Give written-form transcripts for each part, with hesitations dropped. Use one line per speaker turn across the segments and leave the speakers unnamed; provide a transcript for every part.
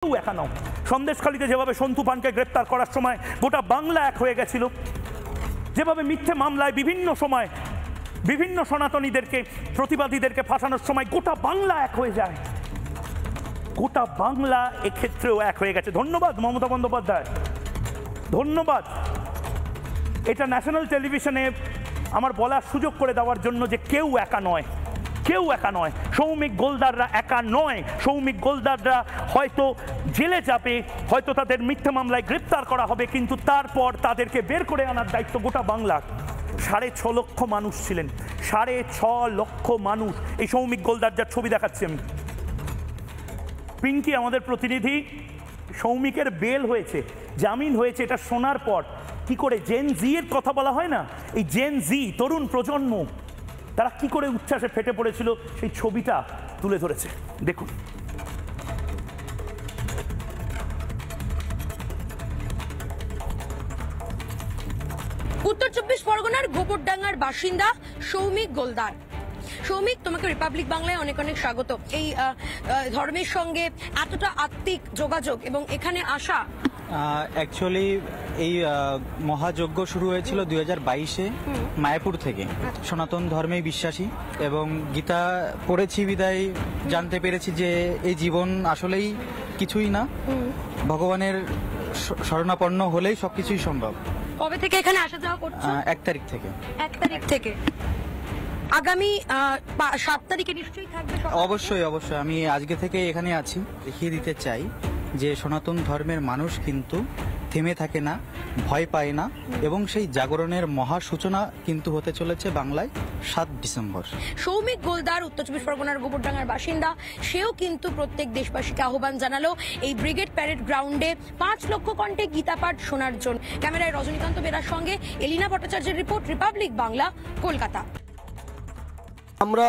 একা নও। সন্দেশখালীতে যেভাবে সন্তু পানকে গ্রেপ্তার করার সময় গোটা বাংলা এক হয়ে গেছিল, যেভাবে মিথ্যে মামলায় বিভিন্ন সময় বিভিন্ন সনাতনীদেরকে প্রতিবাদীদেরকে ফাঁসানোর সময় গোটা বাংলা এক হয়ে যায়, গোটা বাংলা এক্ষেত্রেও এক হয়ে গেছে। ধন্যবাদ মমতা বন্দ্যোপাধ্যায়, ধন্যবাদ এটা ন্যাশনাল টেলিভিশনে আমার বলার সুযোগ করে দেওয়ার জন্য যে কেউ একা নয়, কেউ একা নয়। সৌমিক গোলদাররা একা নয়। সৌমিক গোলদাররা হয়তো জেলে যাবে, হয়তো তাদের মিথ্যে মামলায় গ্রেপ্তার করা হবে, কিন্তু তারপর তাদেরকে বের করে আনার দায়িত্ব গোটা বাংলার। 6.5 লক্ষ মানুষ ছিলেন, 6.5 লক্ষ মানুষ। এই সৌমিক গোলদার যার ছবি দেখাচ্ছি আমি, পিঙ্কি আমাদের প্রতিনিধি, সৌমিকের বেল হয়েছে, জামিন হয়েছে, এটা শোনার পর কি করে জেন জি এর কথা বলা হয় না, এই জেন জি তরুণ প্রজন্ম তারা কি করে উচ্ছ্বাসে ফেটে পড়েছিল সেই ছবিটা তুলে ধরেছে, দেখুন।
উত্তর 24 পরগনার গোবরডাঙ্গার বাসিন্দা সৌমিক গোলদার। সৌমিক, তোমাকে রিপাবলিক বাংলায় অনেক অনেক স্বাগত। এই ধর্মের সঙ্গে এতটা আত্মিক যোগাযোগ এবং এখানে আসা,
অ্যাকচুয়ালি এই মহাযজ্ঞ শুরু হয়েছিল 2022-এ মায়াপুর থেকে। সনাতন ধর্মে বিশ্বাসী এবং গীতা পড়েছি বিদায় জানতে পেরেছি যে এই জীবন আসলেই কিছুই না, ভগবানের শরণাপন্ন হলেই সবকিছুই সম্ভব।
কবে থেকে এখানে আসা যাওয়া করছো?
1 তারিখ থেকে।
1 তারিখ থেকে আগামী 7 তারিখে নিশ্চয়ই থাকবে?
অবশ্যই অবশ্যই, আমি আজকে থেকে এখানে আছি। দেখিয়ে দিতে চাই যে সনাতন ধর্মের মানুষ কিন্তু থেমে থাকে না, ভয় পায় না, এবং সেই জাগরণের মহা সূচনা কিন্তু হতে চলেছে বাংলায় 7 ডিসেম্বর।
সৌমিক গোলদার উত্তর 24 পরগনার গোবরডাঙ্গার বাসিন্দা, সেও কিন্তু প্রত্যেক দেশবাসীকে আহ্বান জানালো এই ব্রিগেড প্যারেড গ্রাউন্ডে 5 লক্ষ কণ্ঠে গীতাপাঠ শোনার জন্য। ক্যামেরায় রজনীকান্ত বেরার সঙ্গে এলিনা ভট্টাচার্যের রিপোর্ট, রিপাবলিক বাংলা, কলকাতা।
আমরা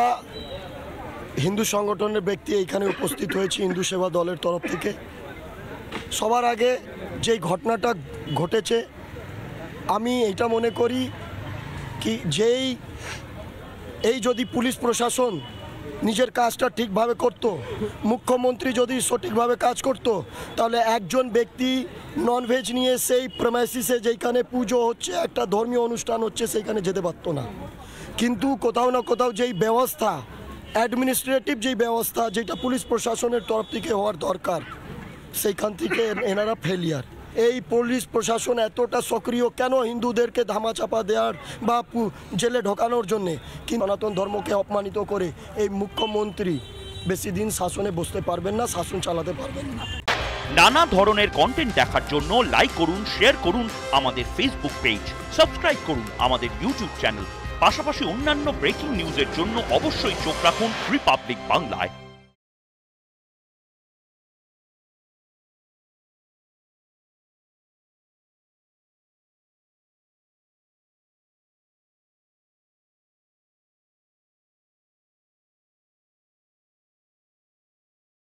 হিন্দু সংগঠনের ব্যক্তি এইখানে উপস্থিত হয়েছি হিন্দু সেবা দলের তরফ থেকে। সবার আগে যেই ঘটনাটা ঘটেছে, আমি এইটা মনে করি কি এই যদি পুলিশ প্রশাসন নিজের কাজটা ঠিকভাবে করত, মুখ্যমন্ত্রী যদি সঠিকভাবে কাজ করত, তাহলে একজন ব্যক্তি ননভেজ নিয়ে সেই প্রেমাইসিসে যেখানে পুজো হচ্ছে, একটা ধর্মীয় অনুষ্ঠান হচ্ছে, সেইখানে যেতে পারতো না। কিন্তু কোথাও না কোথাও যেই ব্যবস্থা, অ্যাডমিনিস্ট্রেটিভ যেই ব্যবস্থা, যেটা পুলিশ প্রশাসনের তরফ থেকে হওয়ার দরকার, সেইখান থেকে এনারা ফেলিয়ার। এই পুলিশ প্রশাসন এতটা সক্রিয় কেন হিন্দুদেরকে ধামাচাপা দেওয়ার বা জেলে ঢোকানোর জন্যে? কিন্তু সনাতন ধর্মকে অপমানিত করে এই মুখ্যমন্ত্রী বেশি দিন শাসনে বসতে পারবেন না, শাসন চালাতে পারবেন না।
নানা ধরনের কন্টেন্ট দেখার জন্য লাইক করুন, শেয়ার করুন আমাদের ফেসবুক পেজ, সাবস্ক্রাইব করুন আমাদের ইউটিউব চ্যানেল। পাশাপাশি অন্যান্য ব্রেকিং নিউজের জন্য অবশ্যই চোখ রাখুন রিপাবলিক বাংলায়।